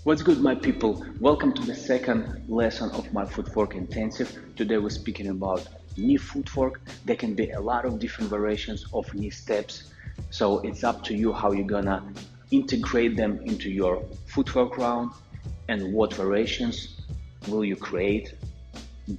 What's good, my people? Welcome to the second lesson of my footwork intensive. Today we're speaking about knee footwork. There can be a lot of different variations of knee steps, so it's up to you how you're gonna integrate them into your footwork round and what variations will you create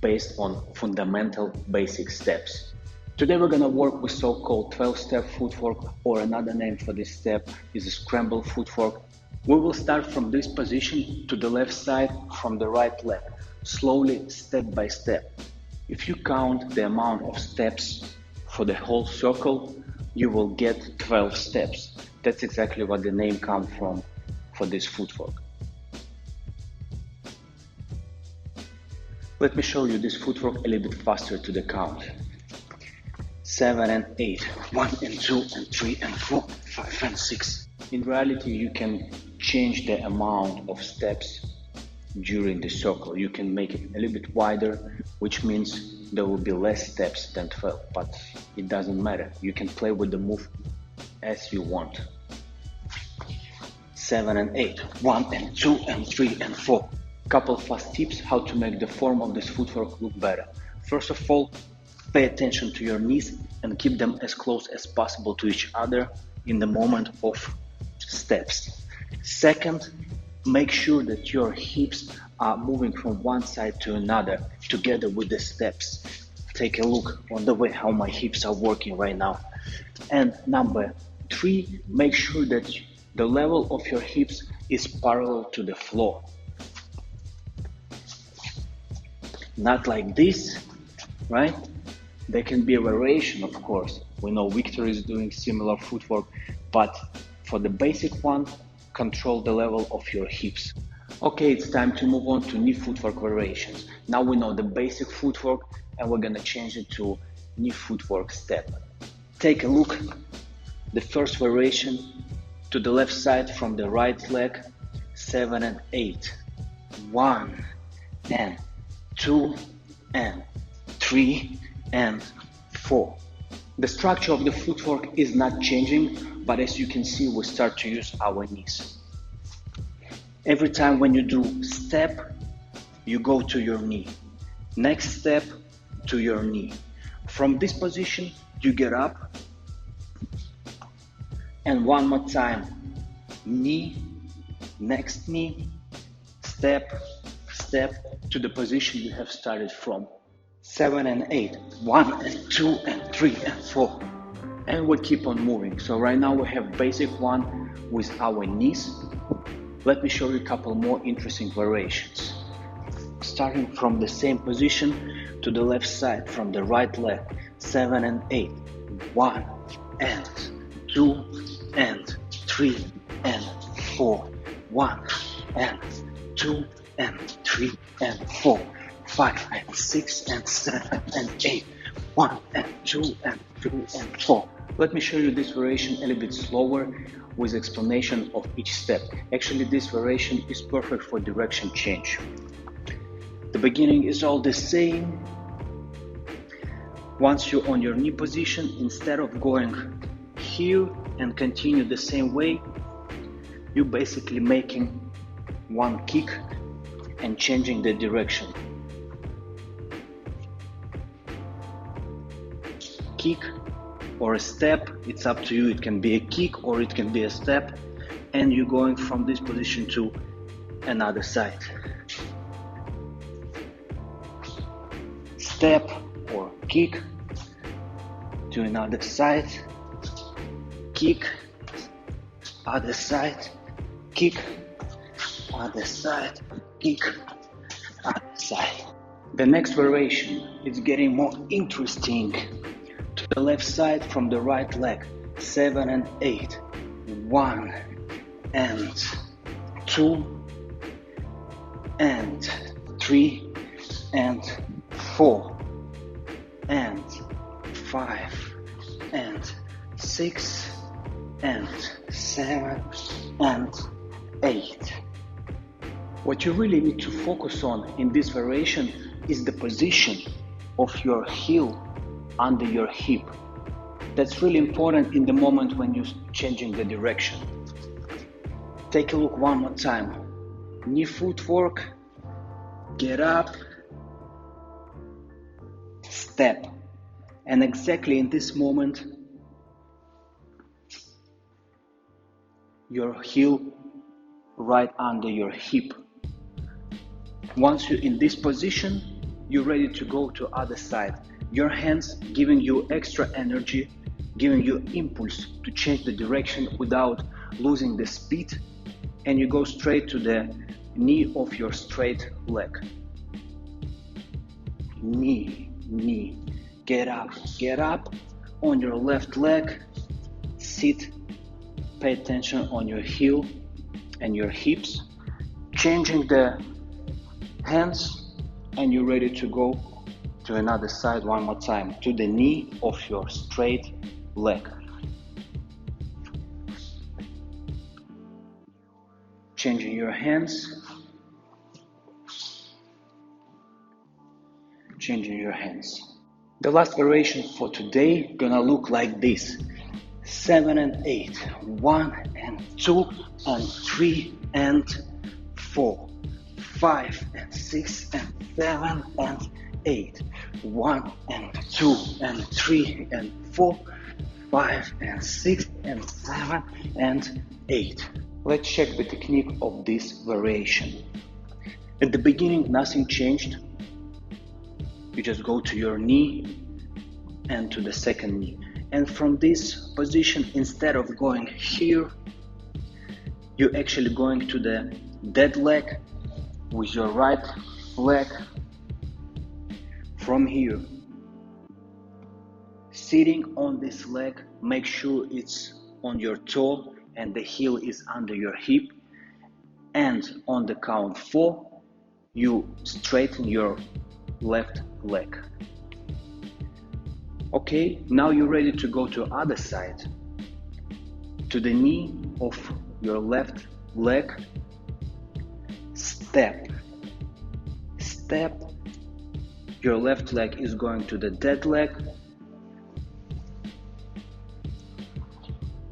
based on fundamental basic steps. Today we're gonna work with so-called 12-step footwork, or another name for this step is a scramble footwork. We will start from this position to the left side from the right leg, slowly, step by step. If you count the amount of steps for the whole circle, you will get 12 steps. That's exactly what the name comes from for this footwork. Let me show you this footwork a little bit faster to the count. 7 and 8, 1 and 2 and 3 and 4, 5 and 6. In reality, you can change the amount of steps during the circle. You can make it a little bit wider, which means there will be less steps than 12, but it doesn't matter. You can play with the move as you want. 7 and 8, 1 and 2 and 3 and 4. Couple fast tips how to make the form of this footwork look better. First of all, pay attention to your knees and keep them as close as possible to each other in the moment of steps. Second, make sure that your hips are moving from one side to another together with the steps. Take a look on the way how my hips are working right now. And number 3, make sure that the level of your hips is parallel to the floor. Not like this, right? There can be a variation, of course. We know Victor is doing similar footwork, but for the basic one, control the level of your hips. Okay, it's time to move on to knee footwork variations. Now we know the basic footwork and we're gonna change it to knee footwork step. Take a look, the first variation to the left side from the right leg, 7 and 8, 1 and 2 and 3 and 4. The structure of the footwork is not changing, but as you can see, we start to use our knees. Every time when you do step, you go to your knee. Next step, to your knee. From this position, you get up, and one more time, knee, next knee, step, step, to the position you have started from. 7 and 8, 1 and 2 and 3 and 4. And we keep on moving. So right now we have basic one with our knees. Let me show you a couple more interesting variations. Starting from the same position to the left side from the right leg, 7 and 8, 1 and 2 and 3 and 4, 1 and 2 and 3 and 4, 5 and 6 and 7 and 8, 1 and 2 and 3 and 4. Let me show you this variation a little bit slower with explanation of each step. Actually, this variation is perfect for direction change. The beginning is all the same. Once you're on your knee position, instead of going here and continue the same way, you're basically making one kick and changing the direction. Kick or a step, it's up to you. It can be a kick or it can be a step, and you're going from this position to another side. Step or kick to another side, kick, other side, kick, other side, kick, other side. The next variation is getting more interesting. To the left side from the right leg, 7 and 8, 1 and 2 and 3 and 4 and 5 and 6 and 7 and 8. What you really need to focus on in this variation is the position of your heel under your hip. That's really important in the moment when you're changing the direction. Take a look one more time. knee footwork, get up, step. And exactly in this moment, your heel right under your hip. Once you're in this position, you're ready to go to other side. Your hands giving you extra energy, giving you impulse to change the direction without losing the speed, and you go straight to the knee of your straight leg. Knee, get up on your left leg, sit, pay attention on your heel and your hips, changing the hands, and you're ready to go to another side one more time, to the knee of your straight leg. Changing your hands, changing your hands. The last variation for today gonna look like this: 7 and 8, 1 and 2 and 3 and 4, 5 and 6 and 7 and 8, 1 and 2 and 3 and 4, 5 and 6 and 7 and 8. Let's check the technique of this variation. At the beginning, nothing changed. You just go to your knee and to the second knee. And from this position, instead of going here, you're actually going to the dead leg with your right leg. From here, sitting on this leg, make sure it's on your toe and the heel is under your hip. And on the count 4, you straighten your left leg. Okay, now you're ready to go to other side, to the knee of your left leg. Step. Your left leg is going to the dead leg.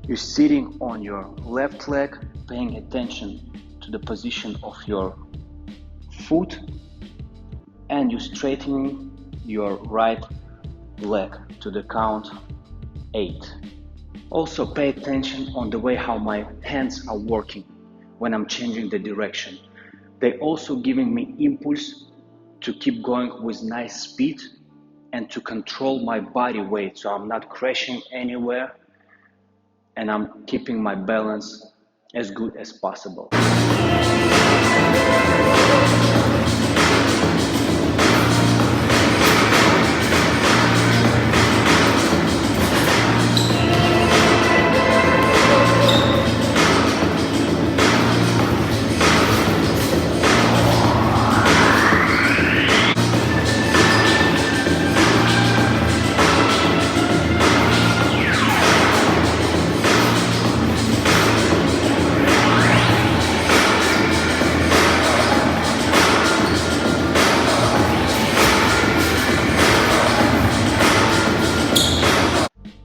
You're sitting on your left leg, paying attention to the position of your foot, and you're straightening your right leg to the count 8. Also pay attention on the way how my hands are working when I'm changing the direction. They're also giving me impulse to keep going with nice speed and to control my body weight, so I'm not crashing anywhere and I'm keeping my balance as good as possible.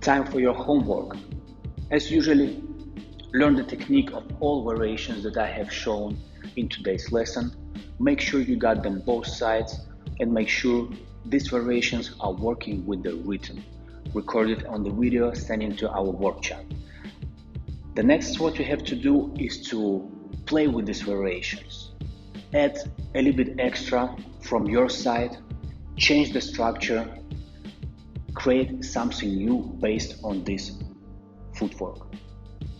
Time for your homework. As usually, learn the technique of all variations that I have shown in today's lesson. Make sure you got them both sides and make sure these variations are working with the rhythm. Record it on the video, send it to our work chat. The next what you have to do is to play with these variations. Add a little bit extra from your side, change the structure, create something new based on this footwork.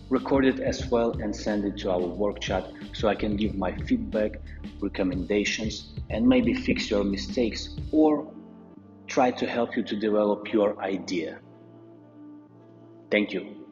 Record it as well and send it to our work chat so I can give my feedback, recommendations, and maybe fix your mistakes or try to help you to develop your idea. Thank you.